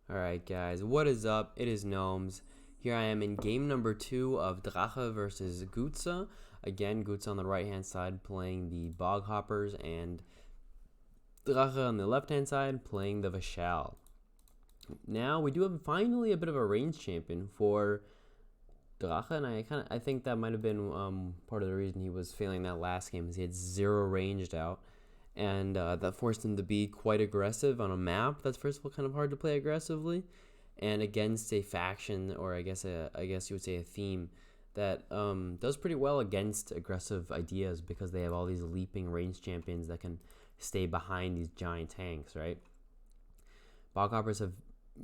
Alright guys, what is up? It is Gnomes. Here I am in game number 2 of Drache versus Gutsa. Again, Gutsa on the right hand side playing the Boghoppers and Drache on the left hand side playing the Vashal. Now we do have finally a bit of a range champion for Drache, and I think that might have been part of the reason he was failing that last game, is he had 0 ranged out. And that forced him to be quite aggressive on a map that's first of all kind of hard to play aggressively, and against a faction, or I guess you would say a theme that does pretty well against aggressive ideas because they have all these leaping range champions that can stay behind these giant tanks, right? Boghoppers have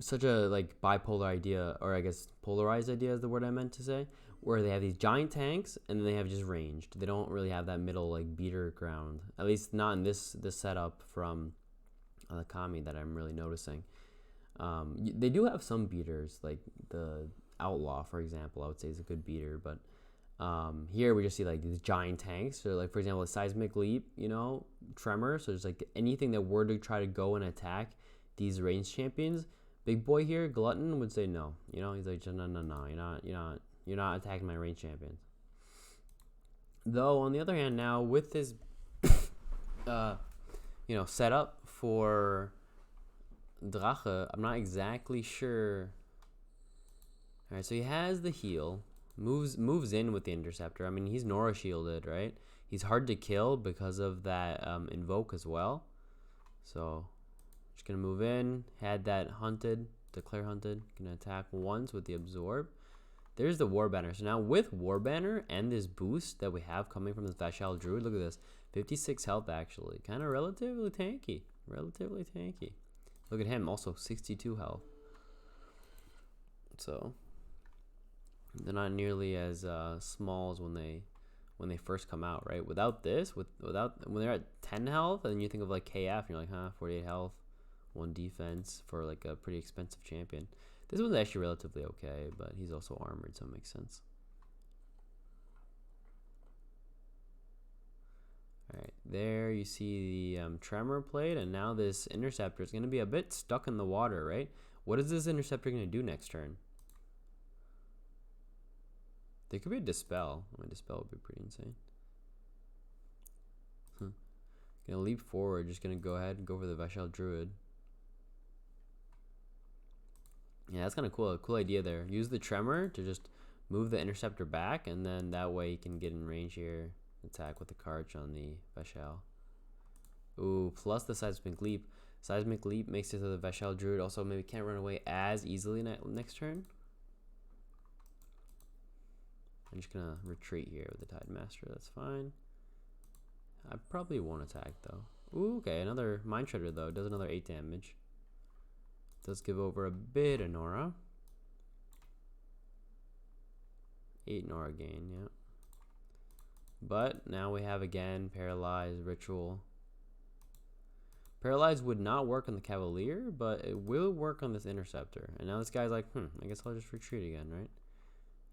such a bipolar idea, or I guess polarized idea is the word I meant to say, where they have these giant tanks and then they have just ranged. They don't really have that middle beater ground, at least not in this setup from the Kami that I'm really noticing. They do have some beaters, like the Outlaw, for example. I would say is a good beater, but here we just see these giant tanks. So for example, a seismic leap, tremor. So there's anything that were to try to go and attack these range champions. Big boy here, Glutton, would say no. He's like, no, you're not attacking my range champions. Though on the other hand, now with this setup for Drache, I'm not exactly sure. Alright, so he has the heal, moves in with the interceptor. I mean, he's Nora shielded, right? He's hard to kill because of that invoke as well. So just gonna move in, had that hunted, declare hunted, gonna attack once with the absorb. There's the war banner. So now with war banner and this boost that we have coming from this Vashal druid, look at this, 56 health actually, kind of relatively tanky. Look at him, also 62 health. So they're not nearly as small as when they first come out, right? Without this, when they're at 10 health, and you think of KF, and you're like, 48 health, 1 defense for a pretty expensive champion. This one's actually relatively okay, but he's also armored, so it makes sense. Alright, there you see the tremor plate, and now this interceptor is going to be a bit stuck in the water, right? What is this interceptor going to do next turn? There could be a dispel. I mean, dispel would be pretty insane. Gonna leap forward, just gonna go ahead and go for the Vashal druid. Yeah, that's kind of cool. A cool idea there. Use the tremor to just move the interceptor back, and then that way you can get in range here. Attack with the Karch on the Vashal. Ooh, plus the seismic leap. Seismic leap makes it so the Vashal druid also maybe can't run away as easily next turn. I'm just gonna retreat here with the Tide Master. That's fine. I probably won't attack though. Ooh, okay, another Mind Shredder though. Does another 8 damage. Does give over a bit of Nora. 8 Nora gain, yeah. But now we have again Paralyze, Ritual. Paralyze would not work on the Cavalier, but it will work on this Interceptor. And now this guy's like, I guess I'll just retreat again, right?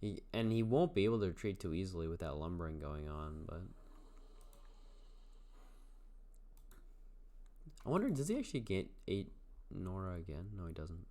He won't be able to retreat too easily with that lumbering going on, but I wonder, does he actually get 8 Nora again? No, he doesn't.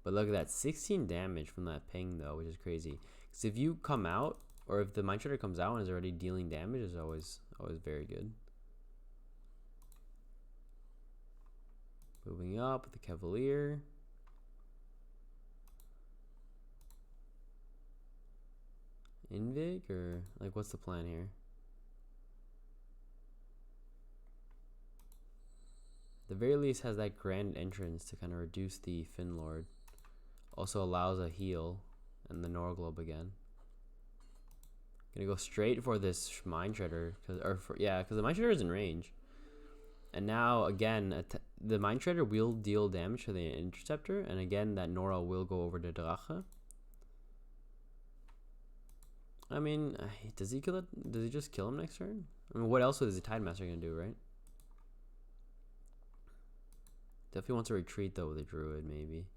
But look at that, 16 damage from that ping though, which is crazy. Because if you come out, or if the Mind Shredder comes out and is already dealing damage, is always very good. Moving up with the Cavalier. Invig, or what's the plan here? The very least has that grand entrance to kind of reduce the Finlord. Also allows a heal and the Norglobe again. Gonna go straight for this Mind Shredder, because the Mind Shredder is in range. And now again, the Mind Shredder will deal damage to the Interceptor, and again that Nora will go over to Drache. I mean, does he kill it? Does he just kill him next turn? I mean, what else is the Tide Master gonna do, right? Definitely wants to retreat though with a druid, maybe.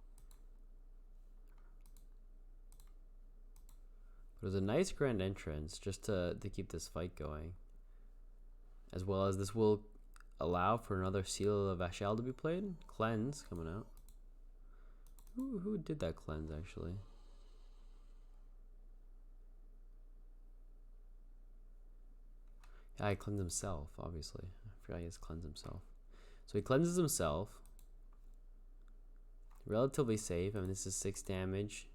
But it was a nice grand entrance just to keep this fight going. As well as this will allow for another Seal of Vashal to be played. Cleanse coming out. who did that cleanse actually. Yeah, he cleansed himself, obviously. I forgot he has cleansed himself. So he cleanses himself. Relatively safe. I mean, this is 6 damage.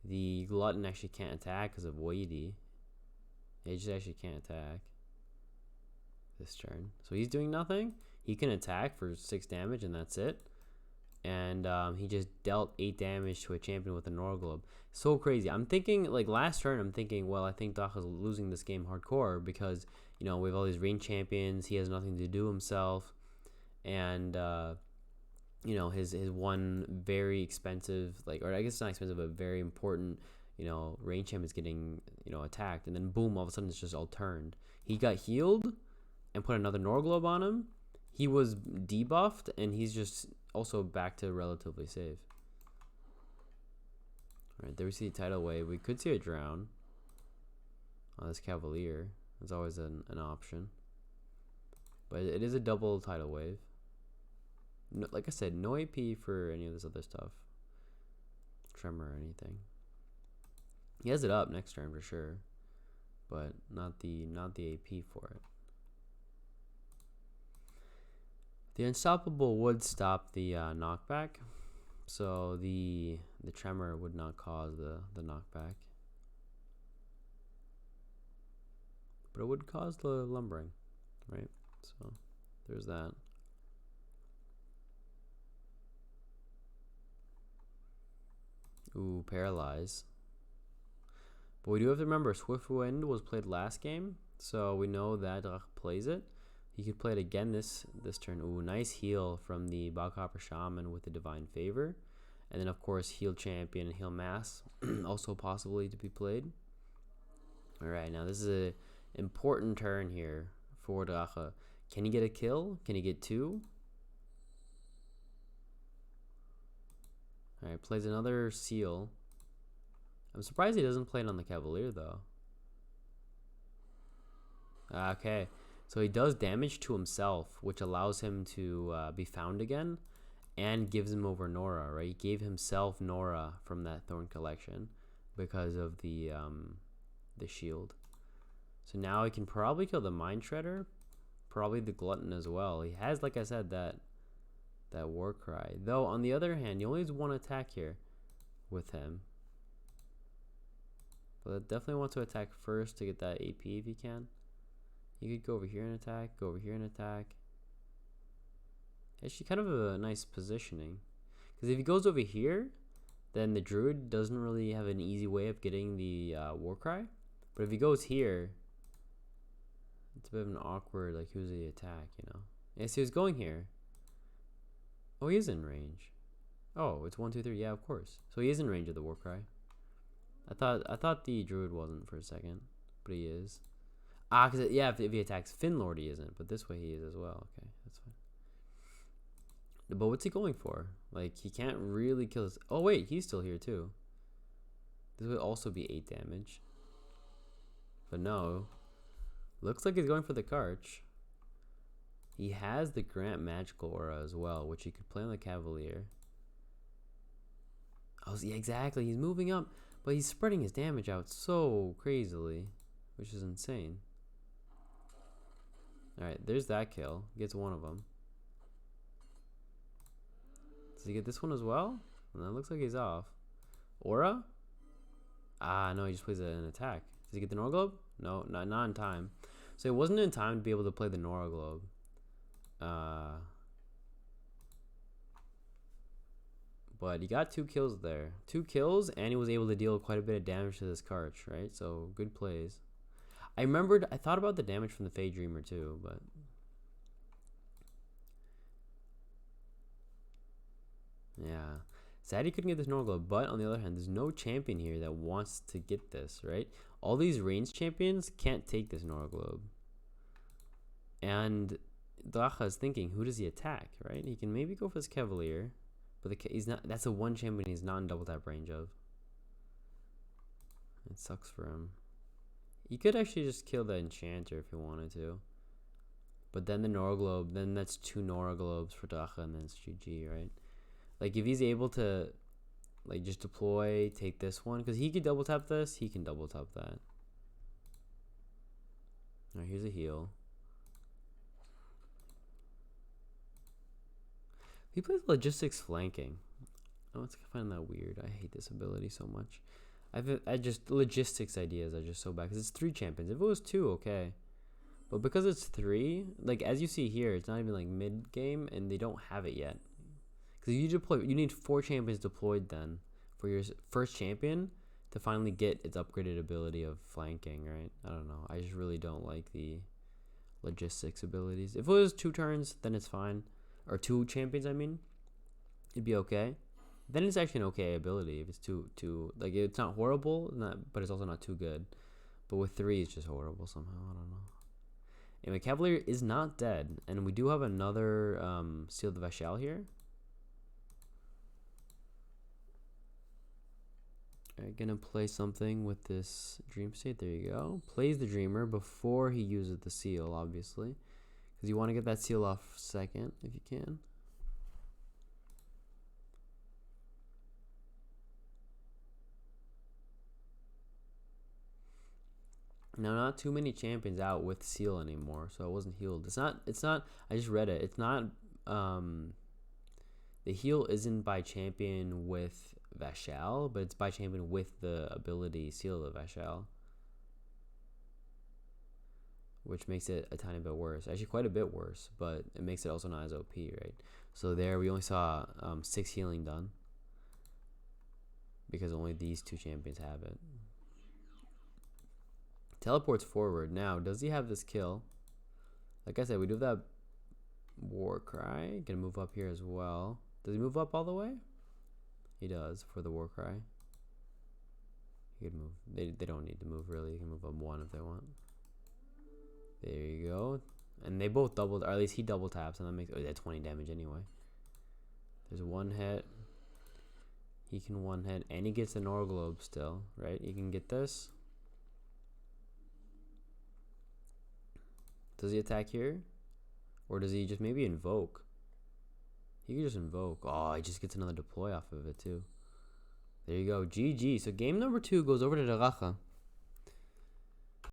The glutton actually can't attack because of weighty. He just actually can't attack this turn. So he's doing nothing. He can attack for 6 damage and that's it. And he just dealt 8 damage to a champion with a Norglobe. So crazy. I'm thinking, like last turn, I'm thinking, well, I think Drache is losing this game hardcore because, you know, we have all these range champions. He has nothing to do himself. And, you know, his one very expensive, like, or I guess it's not expensive, but very important, you know, range champ is getting, you know, attacked. And then boom, all of a sudden it's just all turned. He got healed and put another Norglobe on him. He was debuffed and he's just also back to relatively safe. Alright, there we see a tidal wave. We could see a drown on this Cavalier. That's always an option. But it is a double tidal wave. No, like I said, no AP for any of this other stuff. Tremor or anything. He has it up next turn for sure. But not the AP for it. The Unstoppable would stop the knockback, so the Tremor would not cause the knockback, but it would cause the lumbering, right? So there's that. Ooh, Paralyze. But we do have to remember, Swift Wind was played last game, so we know that Drache plays it. He could play it again this turn. Ooh, nice heal from the Boghopper Shaman with the Divine Favor. And then, of course, Heal Champion and Heal Mass also possibly to be played. Alright, now this is an important turn here for Drache. Can he get a kill? Can he get 2? Alright, plays another Seal. I'm surprised he doesn't play it on the Cavalier, though. Okay. So he does damage to himself, which allows him to be found again, and gives him over Nora, right? He gave himself Nora from that Thorn Collection because of the shield. So now he can probably kill the Mind Shredder, probably the Glutton as well. He has, like I said, that War Cry. Though, on the other hand, he only has 1 attack here with him. But I definitely want to attack first to get that AP if he can. You could go over here and attack, go over here and attack. Actually, kind of a nice positioning. Because if he goes over here, then the Druid doesn't really have an easy way of getting the Warcry. But if he goes here, it's a bit of an awkward, like, who's the attack, you know? Yeah, so he's going here. Oh, he is in range. Oh, it's 1, 2, 3. Yeah, of course. So he is in range of the Warcry. I thought the Druid wasn't for a second, but he is. Ah, because, yeah, if he attacks Finlord, he isn't. But this way he is as well. Okay, that's fine. But what's he going for? Like, he can't really kill his... Oh, wait, he's still here, too. This would also be 8 damage. But no. Looks like he's going for the Karch. He has the Grant Magical Aura as well, which he could play on the Cavalier. Oh, yeah, exactly. He's moving up, but he's spreading his damage out so crazily, which is insane. Alright, there's that kill. Gets 1 of them. Does he get this one as well? And that looks like he's off. Aura? Ah, no, he just plays an attack. Does he get the Norglobe? No, not in time. So it wasn't in time to be able to play the Norglobe. But he got 2 kills there. 2 kills, and he was able to deal quite a bit of damage to this Karch, right? So, good plays. I thought about the damage from the Fey Dreamer too, but... Yeah. Sad he couldn't get this Norglobe, but on the other hand, there's no champion here that wants to get this, right? All these ranged champions can't take this Norglobe. And Drache is thinking, who does he attack, right? He can maybe go for this Cavalier, but he's not. That's the one champion he's not in double tap range of. It sucks for him. He could actually just kill the Enchanter if he wanted to. But then the Norglobe, then that's 2 Norglobes for Drache, and then it's GG, right? Like, if he's able to Like, just deploy, take this one. Because he could double tap this. He can double tap that. Alright, here's a heal. He plays logistics flanking. I find that weird. I hate this ability so much. I just logistics ideas are just so bad because it's 3 champions. If it was 2, okay, but because it's 3, like as you see here, it's not even like mid game and they don't have it yet. Because you need 4 champions deployed then for your first champion to finally get its upgraded ability of flanking, right? I don't know. I just really don't like the logistics abilities. If it was 2 turns, then it's fine, or 2 champions. I mean, it'd be okay. Then it's actually an okay ability if it's too like it's not horrible, but it's also not too good. But with 3, it's just horrible somehow. I don't know. Anyway, Cavalier is not dead, and we do have another Seal the Vashal here. Alright, gonna play something with this Dream State. There you go. Plays the Dreamer before he uses the Seal, obviously, because you want to get that Seal off second if you can. Now, not too many champions out with Seal anymore, so it wasn't healed. It's not, I just read it. It's not, the heal isn't by champion with Vashal, but it's by champion with the ability Seal the Vashal, which makes it a tiny bit worse. Actually, quite a bit worse, but it makes it also not as OP, right? So there, we only saw 6 healing done because only these 2 champions have it. Teleports forward. Now, does he have this kill? Like I said, we do have that war cry. Gonna move up here as well. Does he move up all the way? He does for the war cry. He could move. They don't need to move really. You can move up 1 if they want. There you go. And they both doubled, or at least he double taps, and that makes that 20 damage anyway. There's 1 hit. He can 1 hit, and he gets the Nor Globe still, right? You can get this. Does he attack here? Or does he just maybe invoke? He can just invoke. Oh, he just gets another deploy off of it too. There you go. GG. So game number 2 goes over to Drache.